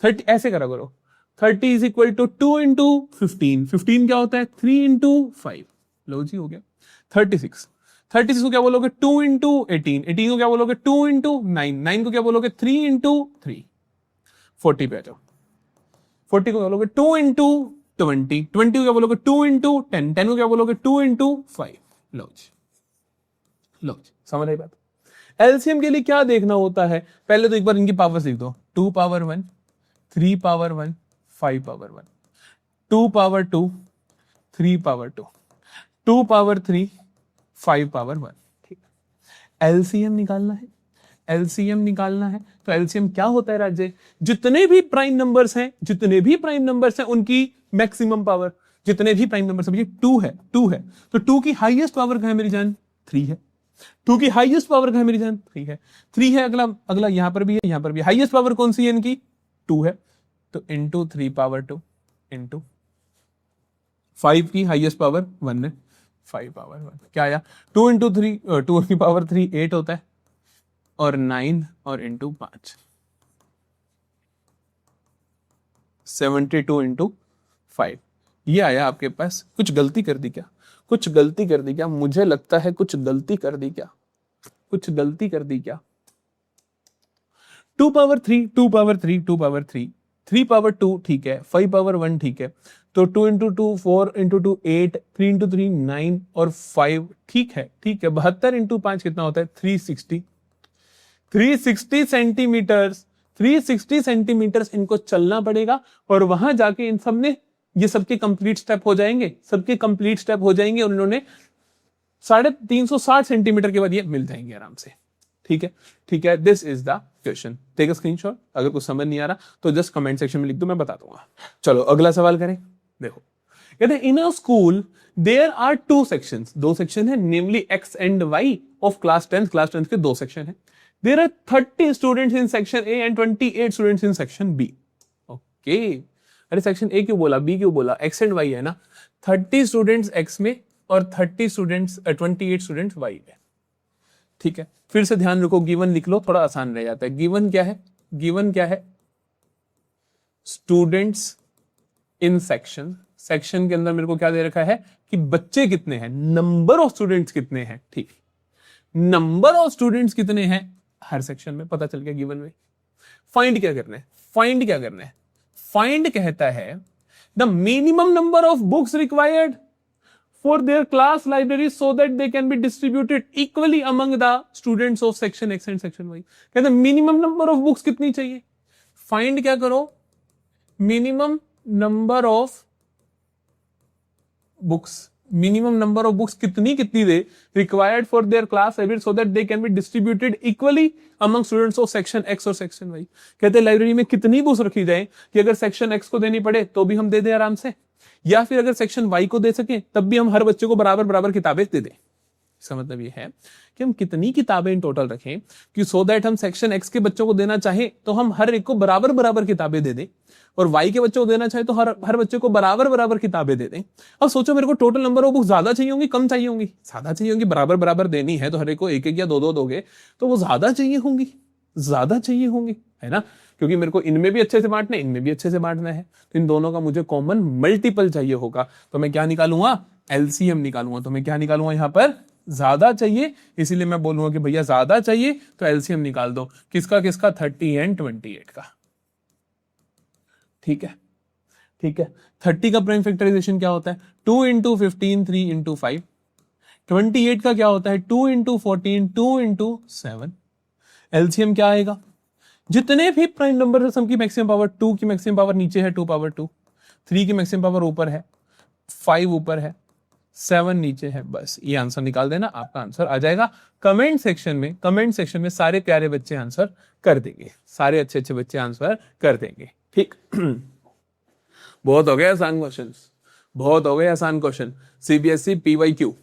[SPEAKER 1] 30 ऐसे करा करो, 30 इज इक्वल टू 2 इंटू 15, 15 क्या होता है 3 इंटू 5, लो जी हो गया 36। 36 को क्या बोलोगे 2 इंटू 18, 18 को क्या बोलोगे 2 इंटू 9, 9 को क्या बोलोगे 3 इंटू 3, 40 पे आ जाओ। 40 को क्या बोलोगे 2 इंटू 20, 20 को क्या बोलोगे 2 इंटू 10, 10 को क्या बोलोगे 2 इंटू 5, लो जी, लो जी, समझ आई बात। एलसीएम के लिए क्या देखना होता है, पहले तो एक बार इनकी पावर लिख दो, 2 power 1, 3 power 1, 5 power 1, 2 power 2, 3 power 2, 2 power 3, 5 power 1। ठीक, एलसीएम निकालना है, एलसीएम निकालना है। तो एलसीएम क्या होता है राज्य, जितने भी प्राइम नंबर्स हैं, जितने भी प्राइम नंबर्स हैं उनकी मैक्सिमम पावर, जितने भी प्राइम नंबर्स हैं, 2 है, 2 है, तो 2 की हाईएस्ट पावर कहां है मेरी जान, 3 है। 2 की हाईएस्ट पावर कहां है मेरी जान, 3 है, 3 है। अगला अगला यहां पर भी है, यहां पर भी हाईएस्ट पावर कौन सी है इनकी, 2 है, तो इंटू 3 पावर 2 इंटू 5 की हाईएस्ट पावर 1 है, 5 पावर 1 क्या आया, 2 इंटू 3, 2 की पावर 3 8 होता है, और 9 और इंटू 5 72 इंटू 5, ये आया आपके पास। कुछ गलती कर दी क्या, कुछ गलती कर दी क्या, मुझे लगता है कुछ गलती कर दी क्या, कुछ गलती कर दी क्या। 2 पावर 3, 2 पावर 3, 2 पावर 3, 3 पावर 2 ठीक है, 5 पावर 1 ठीक है, तो 2 इंटू 2 4 इंटू 2 8, 3 इंटू 3 9 और 5 ठीक है, ठीक है। 72 इंटू 5 कितना होता है 360, 360 सेंटीमीटर, 360 सेंटीमीटर इनको चलना पड़ेगा और वहां जाके इन सब ने ये सबके कंप्लीट स्टेप हो जाएंगे, सबके कंप्लीट स्टेप हो जाएंगे और उन्होंने 360 सेंटीमीटर के बाद ये मिल जाएंगे आराम से। ठीक है, ठीक है, this is the question. Take a screenshot. अगर कुछ समझ नहीं आ रहा तो जस्ट कमेंट सेक्शन में लिख दो, मैं बता दूंगा। चलो अगला सवाल करें। देखो कहते हैं in a school there are 2 sections, 2 section है, namely X and Y of class 10 के 2 सेक्शन है। There are 30 students in section A and 28 students in section B. Okay, अरे सेक्शन ए क्यों बोला, बी क्यों बोला, एक्स एंड वाई है ना। 30 स्टूडेंट्स एक्स में और 28 स्टूडेंट्स वाई में। ठीक है, फिर से ध्यान रखो, गिवन लिख लो, थोड़ा आसान रह जाता है। गिवन क्या है, गिवन क्या है, स्टूडेंट्स इन सेक्शन। सेक्शन के अंदर मेरे को क्या दे रखा है कि बच्चे कितने हैं, नंबर ऑफ स्टूडेंट्स कितने हैं। ठीक, नंबर ऑफ स्टूडेंट्स कितने हैं हर सेक्शन में पता चल गया गिवन में। फाइंड क्या करना है, फाइंड क्या करना है, फाइंड कहता है the minimum number of books required for their class library so that they can be distributed equally among the students of section X and section Y। कहते हैं मिनिमम नंबर ऑफ बुक्स कितनी चाहिए, find क्या करो, minimum number of books, minimum number of books कितनी they required for their class library so that they can be distributed equally among students of section X और section Y. कहते हैं library में कितनी बुक्स रखी जाए कि अगर सेक्शन एक्स को देनी पड़े तो भी हम दे दें आराम से, या फिर अगर सेक्शन वाई को दे सके तब भी हम हर बच्चे को बराबर बराबर किताबें दे दें। इसका मतलब ये है कि हम कितनी किताबें इन टोटल रखें कि सो दैट हम सेक्शन एक्स के बच्चों को देना चाहे तो हम हर एक को बराबर बराबर किताबें दे दें, और वाई के बच्चों को देना चाहे तो हर बच्चे को बराबर बराबर किताबें दे दें। अब सोचो मेरे को टोटल नंबर ऑफ बुक ज्यादा चाहिए होंगी, कम चाहिए होंगी, ज्यादा चाहिए होंगी, बराबर बराबर देनी है तो हर एक को एक एक या दो दो दोगे तो वो ज्यादा चाहिए होंगी, ज्यादा चाहिए होंगी, है ना, क्योंकि मेरे को इनमें भी अच्छे से बांटना है, इनमें भी अच्छे से बांटना है, तो इन दोनों का मुझे कॉमन मल्टीपल चाहिए होगा। तो मैं क्या निकालूंगा, एलसीएम निकालूंगा। तो मैं क्या निकालूंगा, यहां पर ज्यादा चाहिए, इसीलिए मैं बोलूंगा कि भैया ज्यादा चाहिए तो एलसीएम निकाल दो। किसका किसका, 30 एंड 28 का। ठीक है, ठीक है। 30 का प्राइम फैक्टराइजेशन क्या होता है, 2 इंटू 15 3 इंटू 5। 28 का क्या होता है, 2 इंटू 14 2 इंटू 7। एलसीएम क्या आएगा, जितने भी प्राइम नंबर है सबकी मैक्सिमम पावर, 2 की मैक्सिमम पावर नीचे है 2 पावर 2, 3 की मैक्सिमम पावर ऊपर है, 5 ऊपर है, 7 नीचे है। बस ये आंसर निकाल देना, आपका आंसर आ जाएगा। कमेंट सेक्शन में सारे प्यारे बच्चे आंसर कर देंगे, सारे अच्छे अच्छे बच्चे आंसर कर देंगे। ठीक बहुत हो गया आसान क्वेश्चन, बहुत हो गए आसान question. CBSE PYQ,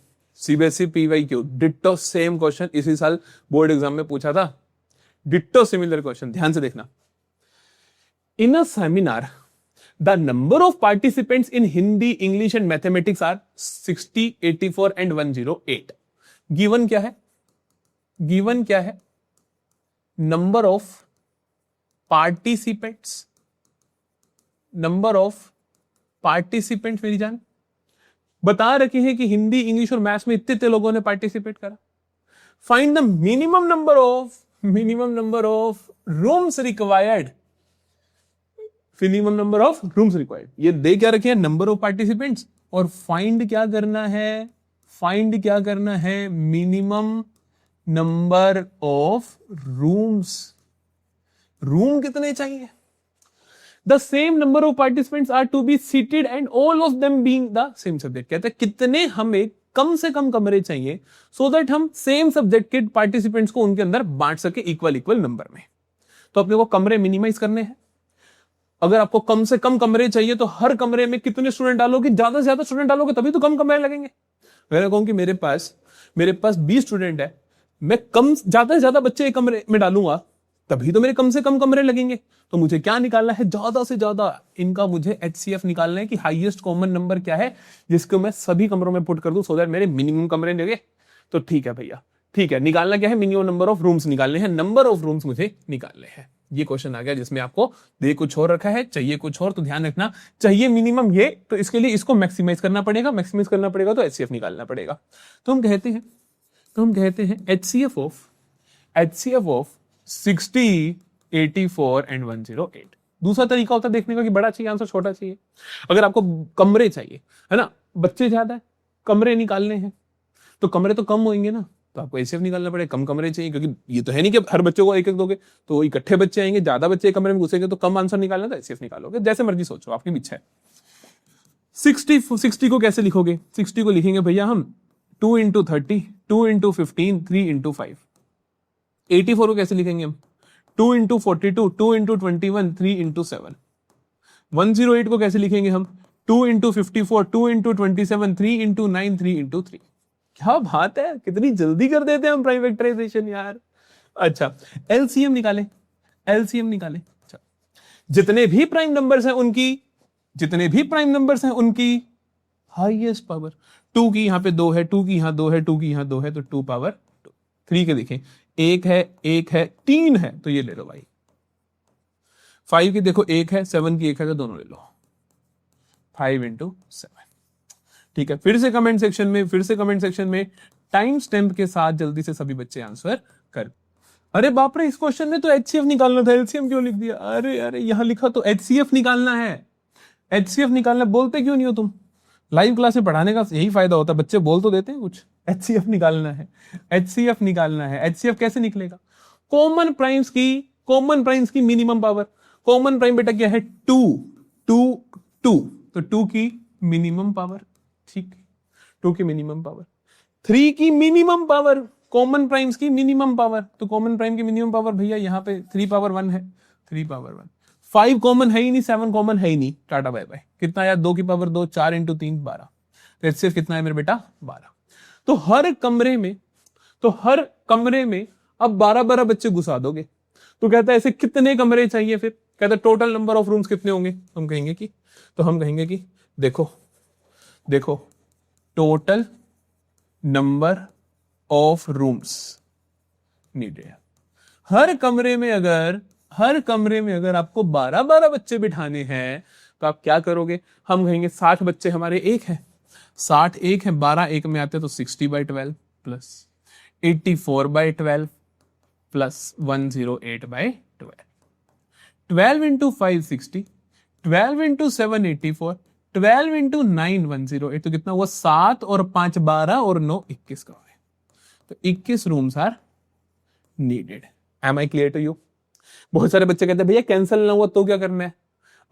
[SPEAKER 1] CBSE PYQ ditto same question इसी साल बोर्ड एग्जाम में पूछा था, डिट्टो सिमिलर क्वेश्चन, ध्यान से देखना। In a seminar the number of participants in Hindi, English and mathematics are 60, 84 and 108। Given क्या है, गिवन क्या है, number of participants, number of participants मेरी जान बता रखे हैं कि हिंदी, इंग्लिश और मैथ्स में इतने लोगों ने पार्टिसिपेट करा। Find the minimum number of rooms required, minimum number of rooms required. ये दे क्या रखे हैं, नंबर ऑफ पार्टिसिपेंट्स, और फाइंड क्या करना है, फाइंड क्या करना है, minimum number of rooms. Room कितने चाहिए, the same number of participants are to be seated and all of them being the same subject. कहते हैं कितने हमें कम से कम कमरे चाहिए सो दैट हम सेम सब्जेक्ट के पार्टिसिपेंट्स को उनके अंदर बांट सके इक्वल नंबर में। तो अपने को कमरे मिनिमाइज करने हैं। अगर आपको कम से कम कमरे चाहिए तो हर कमरे में कितने स्टूडेंट डालोगे, ज्यादा से ज्यादा स्टूडेंट डालोगे तभी तो कम कमरे लगेंगे। मैं कहूं कि मेरे पास 20 स्टूडेंट है, मैं कम ज्यादा से ज्यादा बच्चे एक कमरे में डालूंगा तभी तो मेरे कम से कम कमरे लगेंगे। तो मुझे क्या निकालना है, ज्यादा से ज्यादा इनका मुझे HCF निकालना है कि हाईएस्ट कॉमन नंबर क्या है जिसको मैं सभी कमरों में पुट कर दूं सो दैट मेरे मिनिमम कमरे लगे। तो ठीक है भैया, ठीक है, निकालना क्या है, मिनिमम नंबर ऑफ रूम्स निकालने हैं, नंबर ऑफ रूम्स मुझे निकालने हैं। ये क्वेश्चन आ गया जिसमें आपको दे कुछ और रखा है, चाहिए कुछ और, तो ध्यान रखना चाहिए मिनिमम ये, तो इसके लिए इसको मैक्सिमाइज करना पड़ेगा, मैक्सिमाइज करना पड़ेगा तो HCF निकालना पड़ेगा। तो हम कहते हैं HCF ऑफ 60, 84 एंड 108। दूसरा तरीका होता है देखने का कि बड़ा चाहिए आंसर, छोटा चाहिए। अगर आपको कमरे चाहिए, है ना, बच्चे ज्यादा है, कमरे निकालने हैं, तो कमरे तो कम होंगे ना, तो आपको एचसीएफ निकालना पड़ेगा, कम कमरे चाहिए, क्योंकि ये तो है नहीं कि हर बच्चे को एक एक दोगे, तो इकट्ठे बच्चे आएंगे, ज्यादा बच्चे एक कमरे में घुसेंगे तो कम आंसर निकालना, तो एचसीएफ निकालोगे, जैसे मर्जी सोचो, आपकी इच्छा है। 60 को कैसे लिखोगे? 60 को लिखेंगे भैया हम 2 इंटू 30, 2 इंटू 15, 3 इंटू 5। 84 को कैसे लिखेंगे हम? 2 इंटू 42, 2 इंटू 21, 3 इंटू 7। 108 को कैसे लिखेंगे हम? 2 इंटू 54, 2 इंटू 27, 3 इंटू 9, 3 इंटू 3। क्या बात है, कितनी जल्दी कर देते हैं हम प्राइम फैक्टराइजेशन यार। अच्छा, एलसीएम निकाले, एलसीएम निकाले। अच्छा, जितने भी प्राइम नंबर्स हैं उनकी हाईएस्ट पावर। 2 की यहां पे 2 है, 2 की यहां 2 है, 2 की यहां 2 है, तो 2 पावर 2। 3 के देखें, 1 है, 1 है, 3 है, तो ये ले लो भाई। 5 की देखो 1 है, 7 की 1 है, तो दोनों ले लो, 5 इंटू 7। ठीक है, फिर से कमेंट सेक्शन में टाइम स्टैम्प के साथ जल्दी से सभी बच्चे आंसर कर। अरे बाप रे, इस क्वेश्चन में तो एचसीएफ निकालना था, एलसीएम क्यों लिख दिया? अरे यहां लिखा तो एचसीएफ निकालना है, एचसीएफ निकालना, बोलते क्यों नहीं हो तुम? लाइव क्लास में पढ़ाने का यही फायदा होता है, बच्चे बोल तो देते हैं कुछ। एचसीएफ निकालना है, एचसीएफ निकालना है। एचसीएफ कैसे निकलेगा? कॉमन प्राइम्स की मिनिमम पावर। कॉमन प्राइम बेटा क्या है? 2 2 2, तो 2 की मिनिमम पावर, ठीक, 2 की मिनिमम पावर। 3 की मिनिमम पावर, कॉमन प्राइम्स की मिनिमम पावर, तो कॉमन प्राइम की मिनिमम पावर भैया यहाँ पे 3 पावर 1 है, 3 पावर 1। 5 कॉमन है ही नहीं, 7 कॉमन है ही नहीं, टाटा बाय बाय। कितना आया? 2 की पावर 2, 4 इंटू 3 12। तो एचसीएफ कितना है मेरे बेटा? 12। तो हर कमरे में अब 12-12 बच्चे घुसा दोगे, तो कहता है ऐसे कितने कमरे चाहिए? फिर कहता है टोटल नंबर ऑफ रूम्स कितने होंगे? हम कहेंगे कि देखो total number of rooms needed. हर कमरे में अगर आपको 12-12 बच्चे बिठाने हैं तो आप क्या करोगे? हम कहेंगे 60 बच्चे हमारे एक है, 60 एक है, 12 एक में आते तो 60/12 plus 84/12 plus 108/12। 12 into 5 60, 12 into 7 84, 12 into 9 108, तो कितना हुआ? 7 और 5 12 और 9 21 का है, तो 21 rooms are needed. Am I clear to you? बहुत सारे बच्चे कहते हैं भैया कैंसिल ना हुआ तो क्या करना है?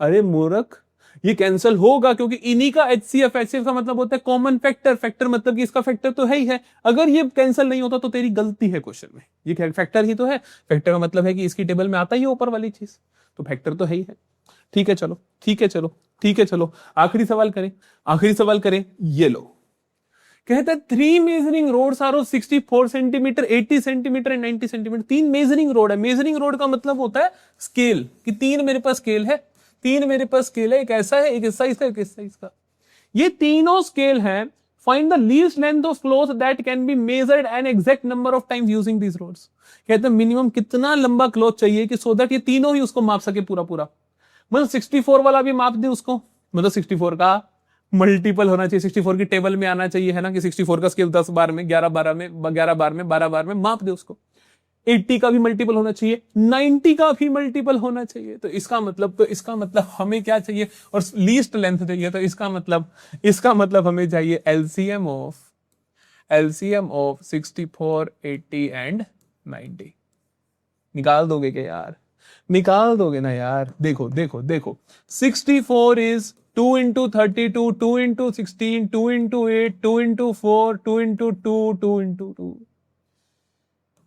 [SPEAKER 1] अरे मूर्ख, ये कैंसिल होगा क्योंकि इन्हीं का एचसीएफ का मतलब होता है कॉमन फैक्टर। फैक्टर मतलब कि इसका फैक्टर तो है ही है। अगर ये कैंसिल नहीं होता तो तेरी गलती है क्वेश्चन में, ये फैक्टर ही तो है। फैक्टर का मतलब है कि इसकी टेबल में आता ही है ऊपर वाली चीज, तो फैक्टर तो है ही है। ठीक है चलो, आखिरी सवाल करें। ये लो, कहता है 3 measuring rods are of 64 centimetre, 80 centimetre and 90 centimetre. 3 measuring rod है। मेजरिंग रोड का मतलब होता है स्केल, कि 3 मेरे पास स्केल है, एक ऐसा है, एक इस साइज का, एक इस साइज का। ये तीनों स्केल है। Find the least length of cloth that can be measured an exact number of times using these rods. कहते हैं मिनिमम कितना लंबा क्लॉथ चाहिए कि सो दैट ये तीनों ही उसको माप सके पूरा। मतलब 64 वाला भी माप दे उसको, मतलब 64 का मल्टीपल होना चाहिए, 64 की टेबल में आना चाहिए, है ना, कि 64 का स्केल 10 बार में, 11 बार में, 12 बार में माप दे उसको। 80 का भी मल्टीपल होना चाहिए, 90 का भी मल्टीपल होना चाहिए। तो इसका मतलब हमें क्या चाहिए? और लीस्ट लेंथ चाहिए, तो इसका मतलब हमें चाहिए एलसीएम ऑफ 64, 80 एंड 90। निकाल दोगे क्या यार? निकाल दोगे ना यार? देखो 64 is 2 into 32, 2 into 16, 2 into 8, 2 into 4, 2 into 2, 2 into 2।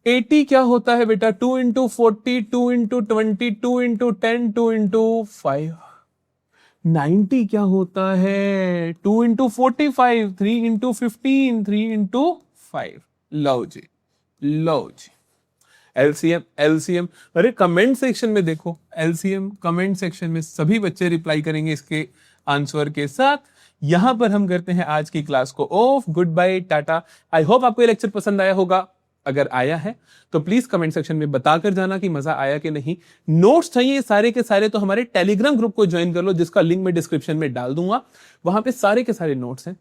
[SPEAKER 1] 80 क्या होता है बेटा? 2 इंटू 40, 2 इंटू 20, 2 इंटू 10, 2 इंटू 5। 90 क्या होता है? 2 इंटू 45, 3 इंटू 15, 3 इंटू 5। लो जी। एलसीएम अरे कमेंट सेक्शन में देखो, एलसीएम कमेंट सेक्शन में सभी बच्चे रिप्लाई करेंगे इसके आंसर के साथ। यहां पर हम करते हैं आज की क्लास को off. Good bye, tata. I hope आपको ये लेक्चर पसंद आया होगा। अगर आया है तो प्लीज कमेंट सेक्शन में बताकर जाना कि मजा आया कि नहीं। नोट्स चाहिए सारे के सारे तो हमारे टेलीग्राम ग्रुप को ज्वाइन कर लो, जिसका लिंक मैं डिस्क्रिप्शन में डाल दूंगा। वहां पे सारे के सारे नोट्स हैं।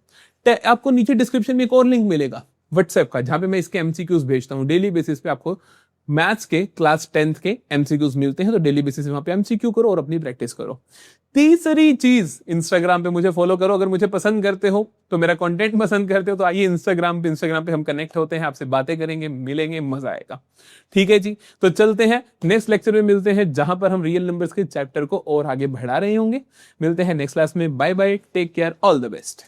[SPEAKER 1] आपको नीचे डिस्क्रिप्शन में एक और लिंक मिलेगा व्हाट्सएप का, जहां पे मैं इसके एमसीक्यूज भेजता हूं। डेली बेसिस पे आपको मैथ्स के क्लास 10th के एमसीक्यूज मिलते हैं, तो डेली बेसिस पे वहां पे एमसीक्यू करो और अपनी प्रैक्टिस करो। तीसरी चीज, इंस्टाग्राम पे मुझे फॉलो करो। अगर मुझे पसंद करते हो तो मेरा कंटेंट पसंद करते हो तो आइए इंस्टाग्राम पे हम कनेक्ट होते हैं, आपसे बातें करेंगे, मिलेंगे, मजा आएगा। ठीक है जी, तो चलते हैं नेक्स्ट लेक्चर में मिलते हैं जहां पर हम रियल नंबर्स के चैप्टर को और आगे बढ़ा रहे होंगे। मिलते हैं नेक्स्ट क्लास में। Bye bye, take care, all the best.